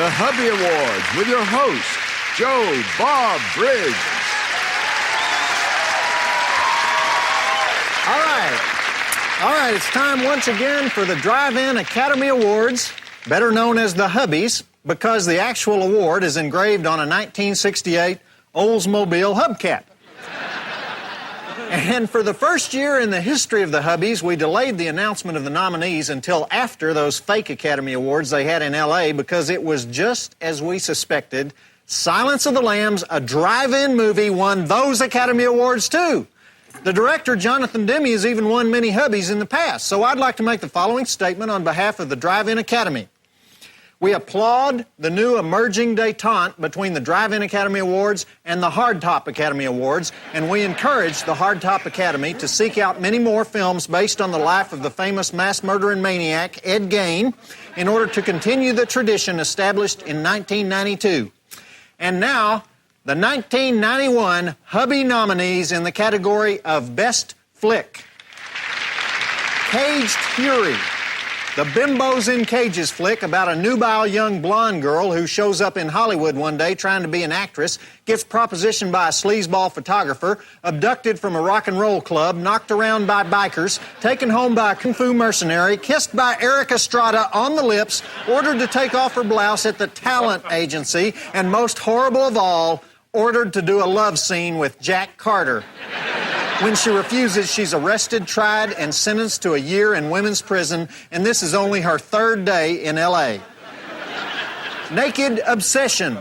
the Hubby Awards with your host, Joe Bob Briggs. All right, it's time once again for the Drive-In Academy Awards, better known as the Hubbies, because the actual award is engraved on a 1968 Oldsmobile hubcap. And for the first year in the history of the Hubbies, we delayed the announcement of the nominees until after those fake Academy Awards they had in L.A. because it was just as we suspected. Silence of the Lambs, a drive-in movie, won those Academy Awards too. The director, Jonathan Demme, has even won many Hubbies in the past, so I'd like to make the following statement on behalf of the Drive-In Academy. We applaud the new emerging détente between the Drive-In Academy Awards and the Hardtop Academy Awards, and we encourage the Hardtop Academy to seek out many more films based on the life of the famous mass murdering maniac, Ed Gein, in order to continue the tradition established in 1992. And now, the 1991 Hubby nominees in the category of Best Flick. Caged Fury, the Bimbos in Cages flick about a nubile young blonde girl who shows up in Hollywood one day trying to be an actress, gets propositioned by a sleazeball photographer, abducted from a rock and roll club, knocked around by bikers, taken home by a kung fu mercenary, kissed by Eric Estrada on the lips, ordered to take off her blouse at the talent agency, and most horrible of all, ordered to do a love scene with Jack Carter. When she refuses, she's arrested, tried, and sentenced to a year in women's prison, and this is only her third day in L.A. Naked Obsession,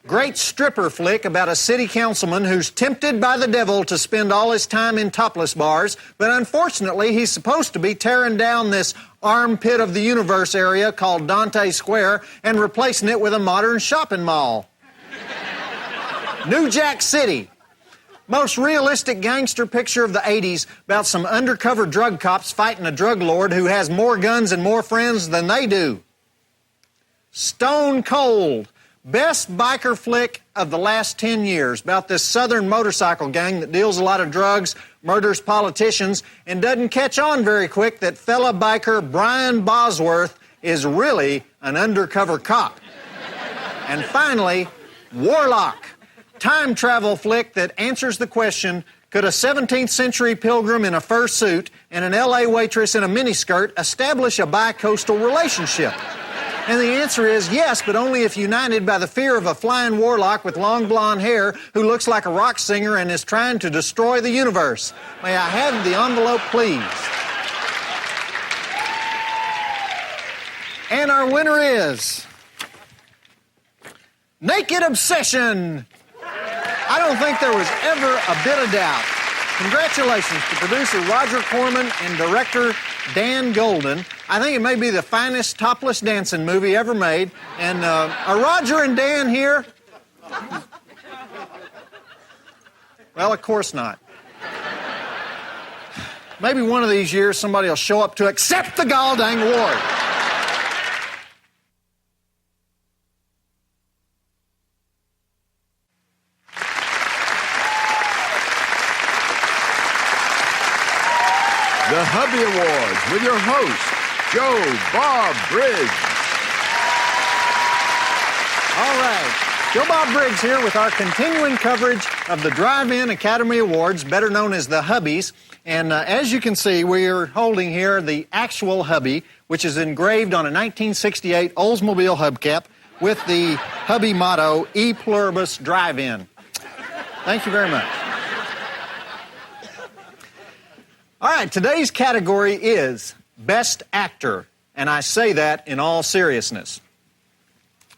great stripper flick about a city councilman who's tempted by the devil to spend all his time in topless bars, but unfortunately he's supposed to be tearing down this armpit of the universe area called Dante Square and replacing it with a modern shopping mall. New Jack City, most realistic gangster picture of the 80s about some undercover drug cops fighting a drug lord who has more guns and more friends than they do. Stone Cold, best biker flick of the last 10 years about this southern motorcycle gang that deals a lot of drugs, murders politicians, and doesn't catch on very quick that fella biker Brian Bosworth is really an undercover cop. And finally, Warlock, time travel flick that answers the question, could a 17th century pilgrim in a fur suit and an LA waitress in a miniskirt establish a bi-coastal relationship? And the answer is yes, but only if united by the fear of a flying warlock with long blonde hair who looks like a rock singer and is trying to destroy the universe. May I have the envelope, please? And our winner is Naked Obsession. I don't think there was ever a bit of doubt. Congratulations to producer Roger Corman and director Dan Golden. I think it may be the finest topless dancing movie ever made. And are Roger and Dan here? Well, of course not. Maybe one of these years somebody will show up to accept the Galdang Award. The Hubby Awards with your host, Joe Bob Briggs. All right. Joe Bob Briggs here with our continuing coverage of the Drive-In Academy Awards, better known as the Hubbies. And as you can see, we are holding here the actual Hubby, which is engraved on a 1968 Oldsmobile hubcap with the Hubby motto, E Pluribus Drive-In. Thank you very much. All right, today's category is Best Actor, and I say that in all seriousness.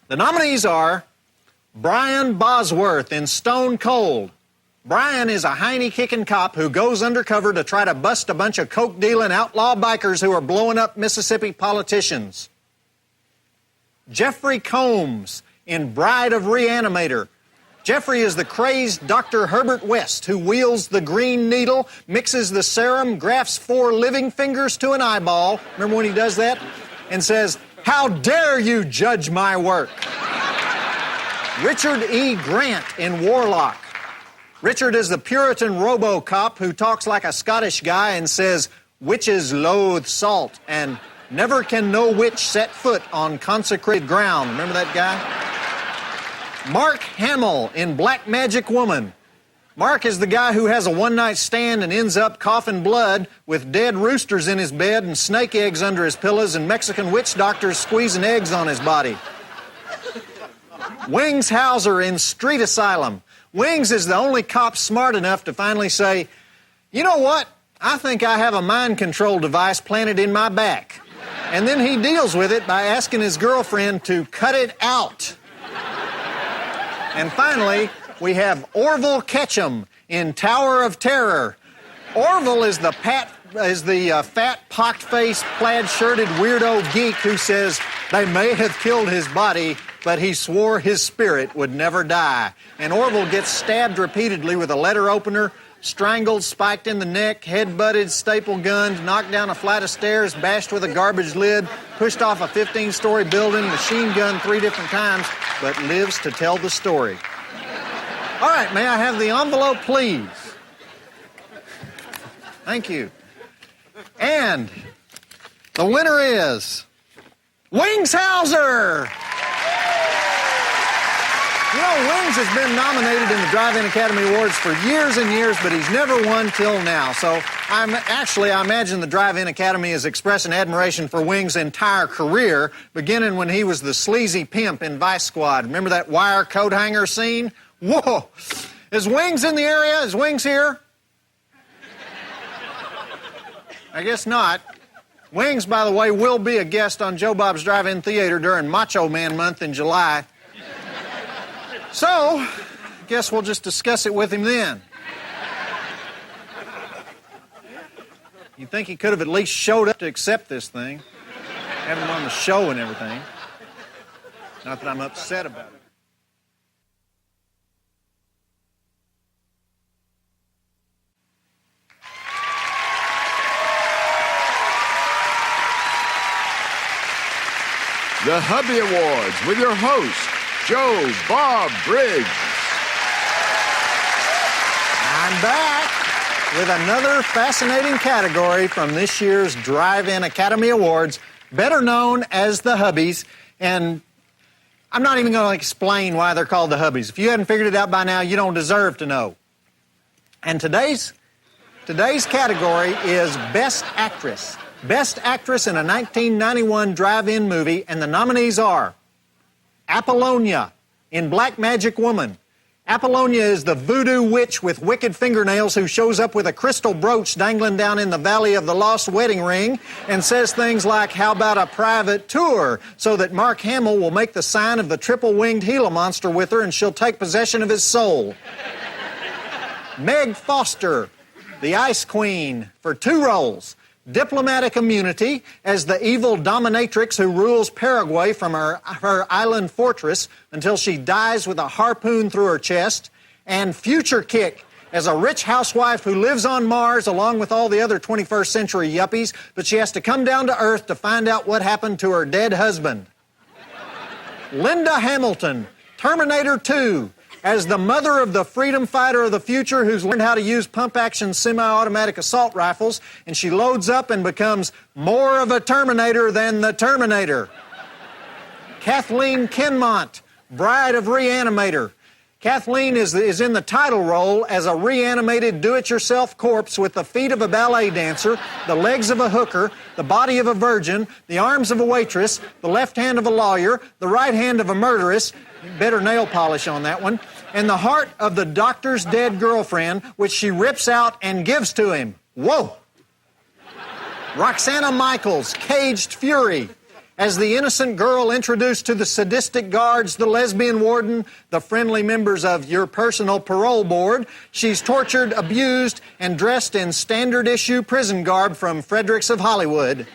The nominees are Brian Bosworth in Stone Cold. Brian is a hiney-kicking cop who goes undercover to try to bust a bunch of coke-dealing outlaw bikers who are blowing up Mississippi politicians. Jeffrey Combs in Bride of Reanimator. Jeffrey is the crazed Dr. Herbert West who wields the green needle, mixes the serum, grafts 4 living fingers to an eyeball, remember when he does that, and says, "How dare you judge my work?" Richard E. Grant in Warlock. Richard is the Puritan robo-cop who talks like a Scottish guy and says, "Witches loathe salt," and Never can no witch set foot on consecrated ground. Remember that guy? Mark Hamill in Black Magic Woman. Mark is the guy who has a one-night stand and ends up coughing blood with dead roosters in his bed and snake eggs under his pillows and Mexican witch doctors squeezing eggs on his body. Wings Hauser in Street Asylum. Wings is the only cop smart enough to finally say, "You know what? I think I have a mind control device planted in my back." And then he deals with it by asking his girlfriend to cut it out. And finally, we have Orville Ketchum in Tower of Terror. Orville is the fat, pock-faced, plaid-shirted weirdo geek who says they may have killed his body, but he swore his spirit would never die. And Orville gets stabbed repeatedly with a letter opener, strangled, spiked in the neck, head-butted, staple gunned, knocked down a flight of stairs, bashed with a garbage lid, pushed off a 15-story building, machine gunned 3 different times, but lives to tell the story. All right, may I have the envelope, please? Thank you. And the winner is Wings Hauser. You know, Wings has been nominated in the Drive-In Academy Awards for years and years, but he's never won till now. So I imagine the Drive-In Academy is expressing admiration for Wings' entire career, beginning when he was the sleazy pimp in Vice Squad. Remember that wire coat hanger scene? Whoa! Is Wings in the area? Is Wings here? I guess not. Wings, by the way, will be a guest on Joe Bob's Drive-In Theater during Macho Man Month in July. So, I guess we'll just discuss it with him then. You'd think he could have at least showed up to accept this thing. Have him on the show and everything. Not that I'm upset about it. The Hubby Awards with your host, Joe Bob Briggs. I'm back with another fascinating category from this year's Drive-In Academy Awards, better known as the Hubbies. And I'm not even going to explain why they're called the Hubbies. If you hadn't figured it out by now, you don't deserve to know. And today's category is Best Actress. Best Actress in a 1991 drive-in movie, and the nominees are Apollonia in Black Magic Woman. Apollonia is the voodoo witch with wicked fingernails who shows up with a crystal brooch dangling down in the Valley of the Lost Wedding Ring and says things like, "How about a private tour?" so that Mark Hamill will make the sign of the triple-winged Gila monster with her and she'll take possession of his soul. Meg Foster, the Ice Queen, for 2 roles. Diplomatic immunity as the evil dominatrix who rules Paraguay from her island fortress until she dies with a harpoon through her chest, and future kick as a rich housewife who lives on Mars along with all the other 21st century yuppies, but she has to come down to Earth to find out what happened to her dead husband. Linda Hamilton, Terminator 2, as the mother of the freedom fighter of the future who's learned how to use pump-action semi-automatic assault rifles, and she loads up and becomes more of a Terminator than the Terminator. Kathleen Kinmont, Bride of Reanimator. Kathleen is in the title role as a reanimated do-it-yourself corpse with the feet of a ballet dancer, the legs of a hooker, the body of a virgin, the arms of a waitress, the left hand of a lawyer, the right hand of a murderess, better nail polish on that one, and the heart of the doctor's dead girlfriend, which she rips out and gives to him. Whoa! Roxana Michaels, Caged Fury, as the innocent girl introduced to the sadistic guards, the lesbian warden, the friendly members of your personal parole board. She's tortured, abused, and dressed in standard-issue prison garb from Fredericks of Hollywood.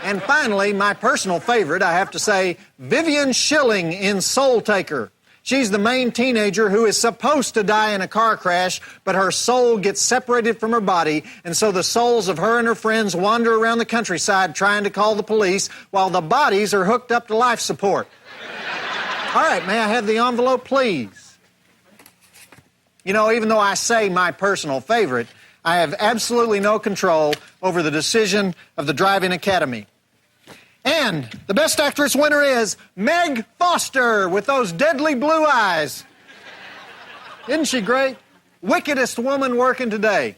And finally, my personal favorite, I have to say, Vivian Schilling in Soul Taker. She's the main teenager who is supposed to die in a car crash, but her soul gets separated from her body, and so the souls of her and her friends wander around the countryside trying to call the police while the bodies are hooked up to life support. All right, may I have the envelope, please? You know, even though I say my personal favorite, I have absolutely no control over the decision of the Drive-In Academy. And the Best Actress winner is Meg Foster with those deadly blue eyes. Isn't she great? Wickedest woman working today.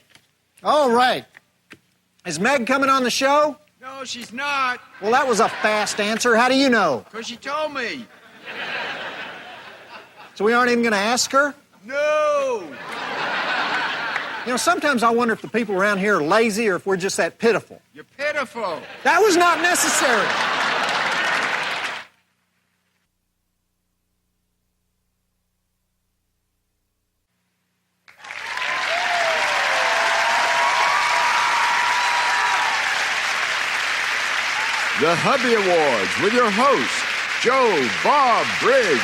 All right. Is Meg coming on the show? No, she's not. Well, that was a fast answer. How do you know? Because she told me. So we aren't even going to ask her? No. You know, sometimes I wonder if the people around here are lazy or if we're just that pitiful. You're pitiful. That was not necessary. The Hubby Awards with your host, Joe Bob Briggs.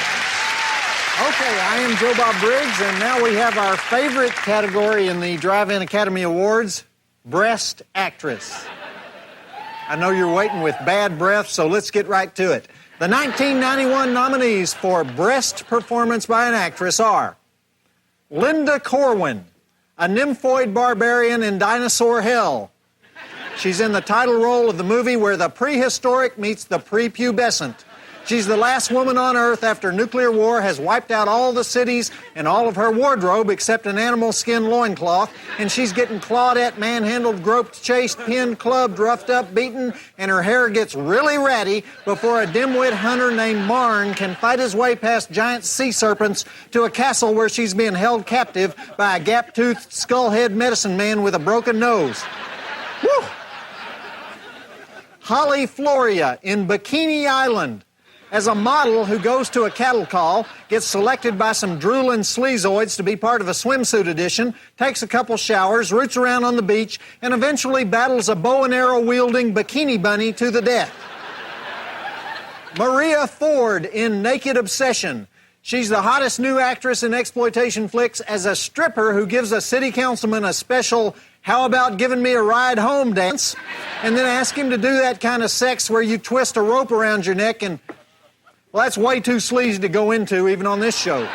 Okay, I am Joe Bob Briggs, and now we have our favorite category in the Drive-In Academy Awards, Breast Actress. I know you're waiting with bad breath, so let's get right to it. The 1991 nominees for Breast Performance by an Actress are Linda Corwin, a nymphoid barbarian in Dinosaur Hell. She's in the title role of the movie where the prehistoric meets the prepubescent. She's the last woman on Earth after nuclear war has wiped out all the cities and all of her wardrobe except an animal skin loincloth, and she's getting clawed at, manhandled, groped, chased, pinned, clubbed, roughed up, beaten, and her hair gets really ratty before a dimwit hunter named Marn can fight his way past giant sea serpents to a castle where she's being held captive by a gap-toothed, skull-head medicine man with a broken nose. Woo! Holly Floria in Bikini Island. As a model who goes to a cattle call, gets selected by some drooling sleazoids to be part of a swimsuit edition, takes a couple showers, roots around on the beach, and eventually battles a bow and arrow wielding bikini bunny to the death. Maria Ford in Naked Obsession. She's the hottest new actress in exploitation flicks as a stripper who gives a city councilman a special "How about giving me a ride home" dance, and then ask him to do that kind of sex where you twist a rope around your neck and, well, that's way too sleazy to go into even on this show.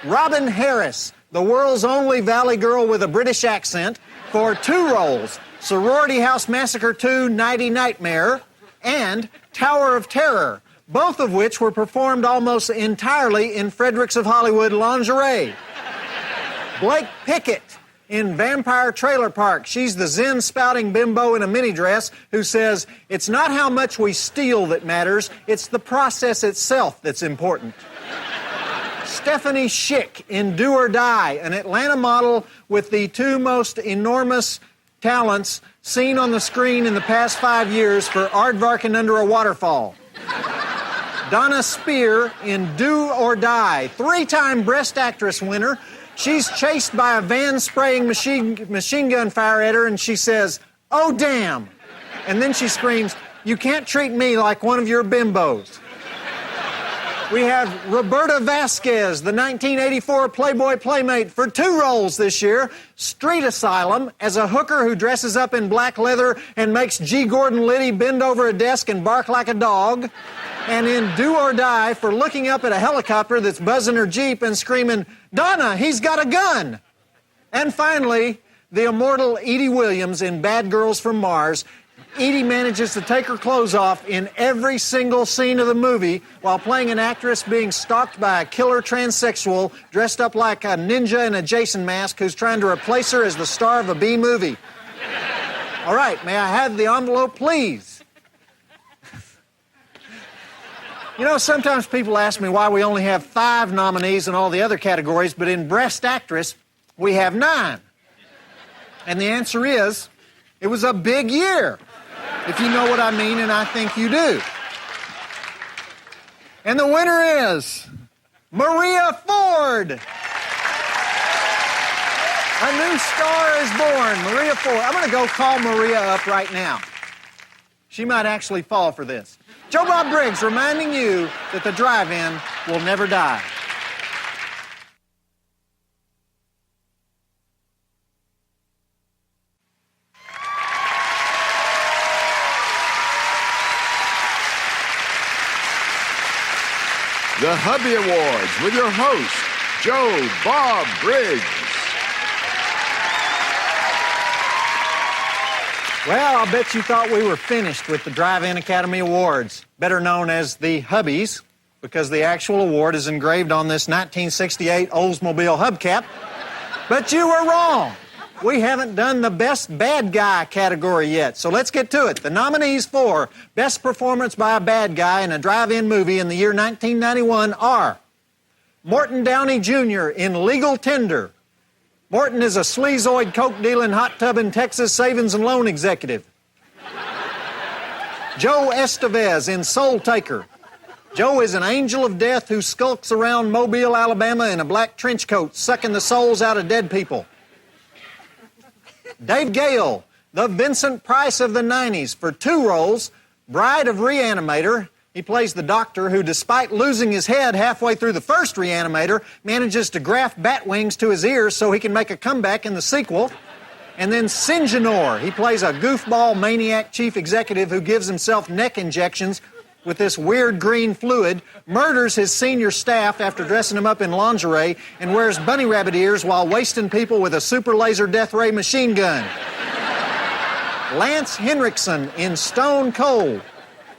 Robin Harris, the world's only Valley girl with a British accent, for two roles, Sorority House Massacre 2, Nighty Nightmare, and Tower of Terror, both of which were performed almost entirely in Fredericks of Hollywood lingerie. Blake Pickett in Vampire Trailer Park. She's the Zen-spouting bimbo in a mini dress who says, "It's not how much we steal that matters, it's the process itself that's important." Stephanie Schick in Do or Die, an Atlanta model with the two most enormous talents seen on the screen in the past 5 years for Aardvarking Under a Waterfall. Donna Spear in Do or Die, three-time Breast Actress winner. She's chased by a van spraying machine gun fire at her, and she says, "Oh, damn." And then she screams, "You can't treat me like one of your bimbos." We have Roberta Vasquez, the 1984 Playboy Playmate, for two roles this year. Street Asylum, as a hooker who dresses up in black leather and makes G. Gordon Liddy bend over a desk and bark like a dog. And in Do or Die for looking up at a helicopter that's buzzing her Jeep and screaming, "Donna, he's got a gun!" And finally, the immortal Edie Williams in Bad Girls from Mars. Edie manages to take her clothes off in every single scene of the movie while playing an actress being stalked by a killer transsexual dressed up like a ninja in a Jason mask who's trying to replace her as the star of a B movie. All right, may I have the envelope, please? You know, sometimes people ask me why we only have 5 nominees in all the other categories, but in Breast Actress, we have 9. And the answer is, it was a big year, if you know what I mean, and I think you do. And the winner is Maria Ford. A new star is born, Maria Ford. I'm going to go call Maria up right now. She might actually fall for this. Joe Bob Briggs reminding you that the drive-in will never die. The Hubby Awards with your host, Joe Bob Briggs. Well, I bet you thought we were finished with the Drive-In Academy Awards, better known as the Hubbies, because the actual award is engraved on this 1968 Oldsmobile hubcap. But you were wrong. We haven't done the Best Bad Guy category yet, so let's get to it. The nominees for Best Performance by a Bad Guy in a Drive-In Movie in the year 1991 are Morton Downey Jr. in Legal Tender. Morton is a sleazoid, coke-dealing, hot-tubbing Texas savings and loan executive. Joe Estevez in Soul Taker. Joe is an angel of death who skulks around Mobile, Alabama in a black trench coat, sucking the souls out of dead people. Dave Gale, the Vincent Price of the 90s, for 2 roles, Bride of Reanimator. He plays the doctor who, despite losing his head halfway through the first Reanimator, manages to graft bat wings to his ears so he can make a comeback in the sequel. And then Sinjanor. He plays a goofball maniac chief executive who gives himself neck injections with this weird green fluid, murders his senior staff after dressing them up in lingerie, and wears bunny rabbit ears while wasting people with a super laser death ray machine gun. Lance Henriksen in Stone Cold.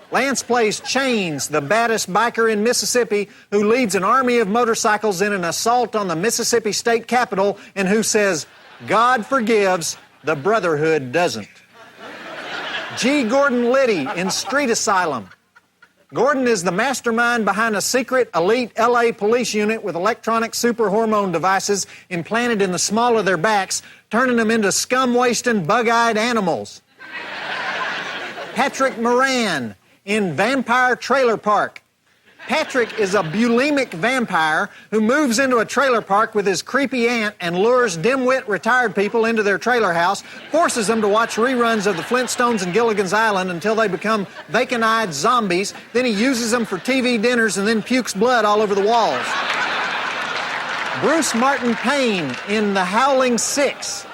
Lance plays Chains, the baddest biker in Mississippi, who leads an army of motorcycles in an assault on the Mississippi State Capitol, and who says, God forgives, the Brotherhood doesn't. G. Gordon Liddy in Street Asylum. Gordon is the mastermind behind a secret elite L.A. police unit with electronic super hormone devices implanted in the small of their backs, turning them into scum-wasting, bug-eyed animals. Patrick Moran in Vampire Trailer Park. Patrick is a bulimic vampire who moves into a trailer park with his creepy aunt and lures dim-wit retired people into their trailer house, forces them to watch reruns of the Flintstones and Gilligan's Island until they become vacant-eyed zombies. Then he uses them for TV dinners and then pukes blood all over the walls. Bruce Martin Payne in The Howling Six.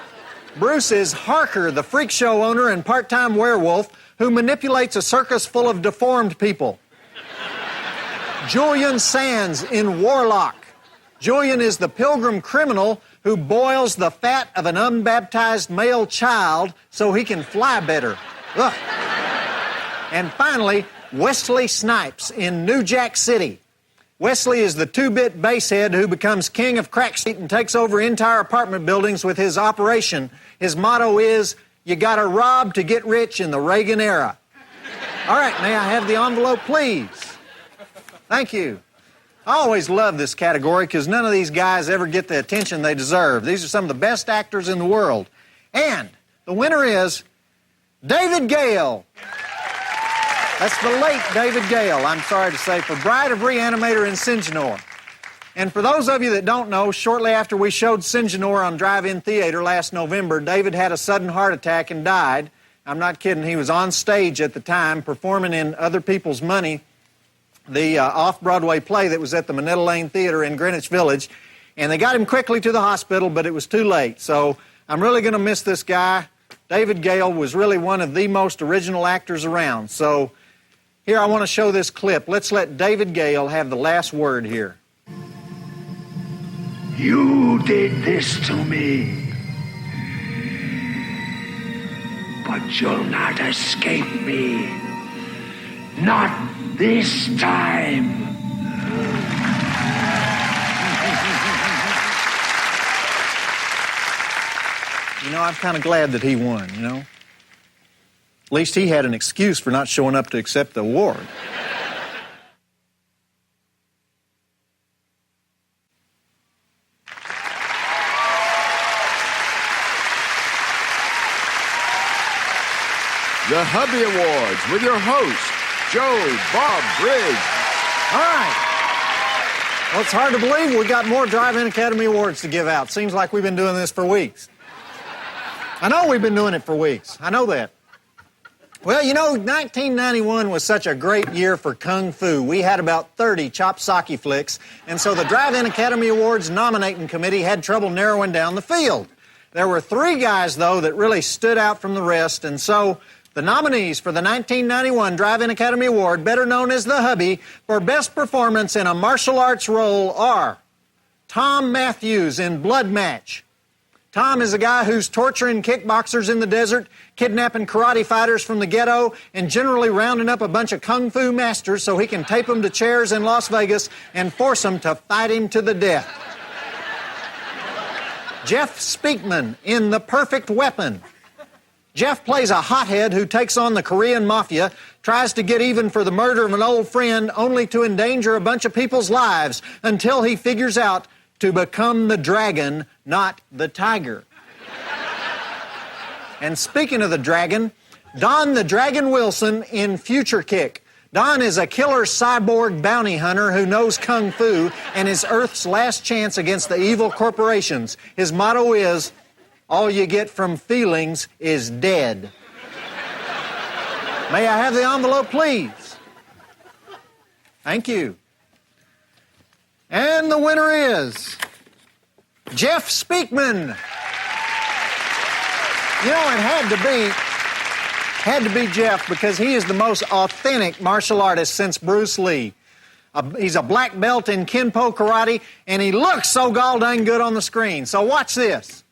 Bruce is Harker, the freak show owner and part-time werewolf who manipulates a circus full of deformed people. Julian Sands in Warlock. Julian is the pilgrim criminal who boils the fat of an unbaptized male child so he can fly better. Ugh. And finally, Wesley Snipes in New Jack City. Wesley is the 2-bit basshead who becomes king of Crack Street and takes over entire apartment buildings with his operation. His motto is, you gotta rob to get rich in the Reagan era. All right, may I have the envelope, please? Thank you. I always love this category because none of these guys ever get the attention they deserve. These are some of the best actors in the world. And the winner is David Gale. That's the late David Gale, I'm sorry to say, for Bride of Reanimator and Sinjanor. And for those of you that don't know, shortly after we showed Sinjanor on Drive-In Theater last November, David had a sudden heart attack and died. I'm not kidding. He was on stage at the time performing in Other People's Money, the off-Broadway play that was at the Minetta Lane Theater in Greenwich Village. And they got him quickly to the hospital, but it was too late. So I'm really going to miss this guy. David Gale was really one of the most original actors around. So here I want to show this clip. Let's let David Gale have the last word here. You did this to me, but you'll not escape me. Not this time. You know, I'm kind of glad that he won, you know. At least he had an excuse for not showing up to accept the award. The Hubby Awards with your host, Joe Bob Briggs. All right. Well, it's hard to believe we got more Drive-In Academy Awards to give out. Seems like we've been doing this for weeks. I know we've been doing it for weeks. I know that. Well, you know, 1991 was such a great year for Kung Fu. We had about 30 chop socky flicks, and so the Drive-In Academy Awards nominating committee had trouble narrowing down the field. There were 3 guys, though, that really stood out from the rest, and so the nominees for the 1991 Drive-In Academy Award, better known as the Hubby, for Best Performance in a Martial Arts Role are Tom Matthews in Blood Match, Tom is a guy who's torturing kickboxers in the desert, kidnapping karate fighters from the ghetto, and generally rounding up a bunch of kung fu masters so he can tape them to chairs in Las Vegas and force them to fight him to the death. Jeff Speakman in The Perfect Weapon. Jeff plays a hothead who takes on the Korean mafia, tries to get even for the murder of an old friend, only to endanger a bunch of people's lives until he figures out to become the dragon, not the tiger. And speaking of the dragon, Don the Dragon Wilson in Future Kick. Don is a killer cyborg bounty hunter who knows kung fu and is Earth's last chance against the evil corporations. His motto is, all you get from feelings is dead. May I have the envelope, please? Thank you. And the winner is Jeff Speakman. You know, it had to be Jeff because he is the most authentic martial artist since Bruce Lee. He's a black belt in Kenpo karate, and he looks so gall dang good on the screen. So watch this.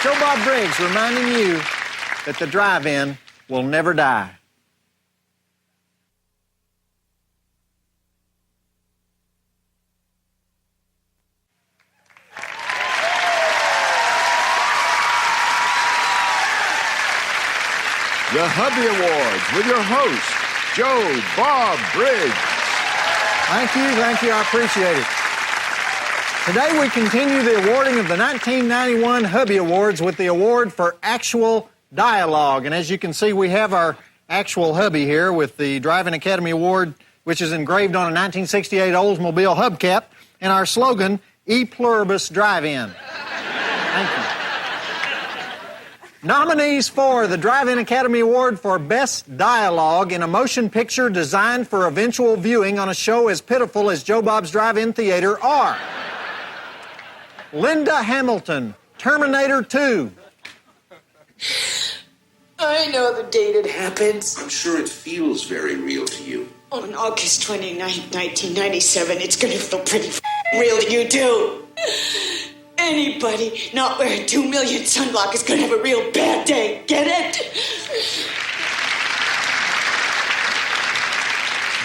Joe Bob Briggs reminding you that the drive-in will never die. The Hubby Awards with your host, Joe Bob Briggs. Thank you, I appreciate it. Today we continue the awarding of the 1991 Hubby Awards with the award for actual dialogue. And as you can see, we have our actual hubby here with the Driving Academy Award, which is engraved on a 1968 Oldsmobile hubcap, and our slogan, E Pluribus Drive-In. Thank you. Nominees for the Drive-In Academy Award for Best Dialogue in a Motion Picture Designed for Eventual Viewing on a Show as Pitiful as Joe Bob's Drive-In Theater are Linda Hamilton, Terminator 2. I know the date it happens. I'm sure it feels very real to you. On August 29th, 1997, it's gonna feel pretty real to you, too. Anybody not wearing 2 million sunblock is gonna have a real bad day. Get it?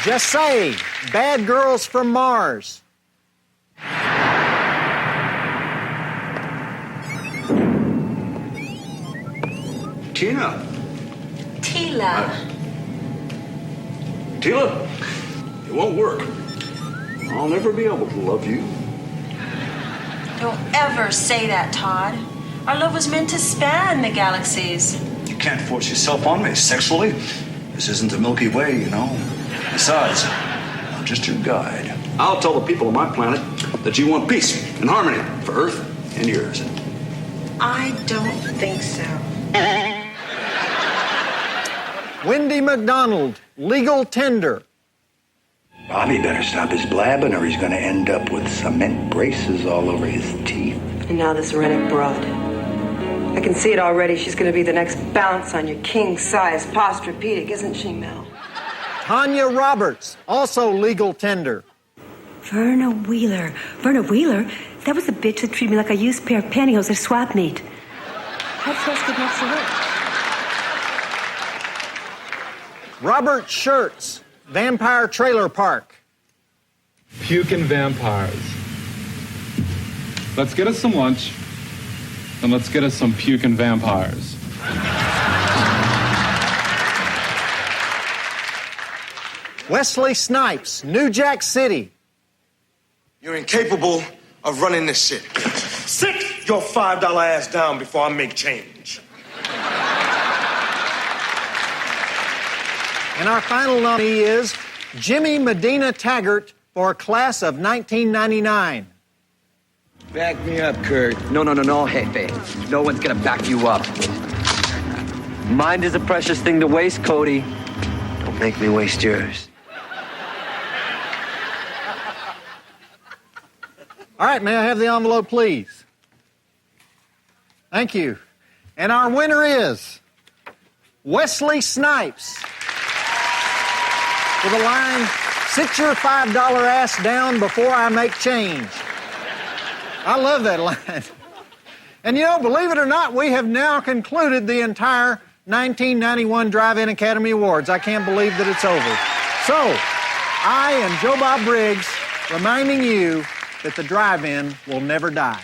Just say, Bad Girls from Mars. Tina. Tila. Tila, it won't work. I'll never be able to love you. Don't ever say that, Todd. Our love was meant to span the galaxies. You can't force yourself on me sexually. This isn't the Milky Way, you know. Besides, I'm just your guide. I'll tell the people of my planet that you want peace and harmony for Earth and yours. I don't think so. Wendy McDonald, Legal Tender. Bobby better stop his blabbing or he's going to end up with cement braces all over his teeth. And now this Rennick broad. I can see it already. She's going to be the next bounce on your king-size Posturepedic, isn't she, Mel? Tanya Roberts, also Legal Tender. Verna Wheeler. Verna Wheeler? That was the bitch that treated me like a used pair of pantyhose at swap meet. How'd Frost get next to her? Robert Schertz, Vampire Trailer Park. Pukin' vampires. Let's get us some lunch, and let's get us some pukin' vampires. Wesley Snipes, New Jack City. You're incapable of running this shit. Sit your $5 ass down before I make change. And our final nominee is Jimmy Medina Taggart for Class of 1999. Back me up, Kurt. No, Jefe. No one's gonna back you up. Mind is a precious thing to waste, Cody. Don't make me waste yours. All right, may I have the envelope, please? Thank you. And our winner is Wesley Snipes with the line, "Sit your $5 ass down before I make change." I love that line. And you know, believe it or not, we have now concluded the entire 1991 Drive-In Academy Awards. I can't believe that it's over. So, I am Joe Bob Briggs reminding you that the drive-in will never die.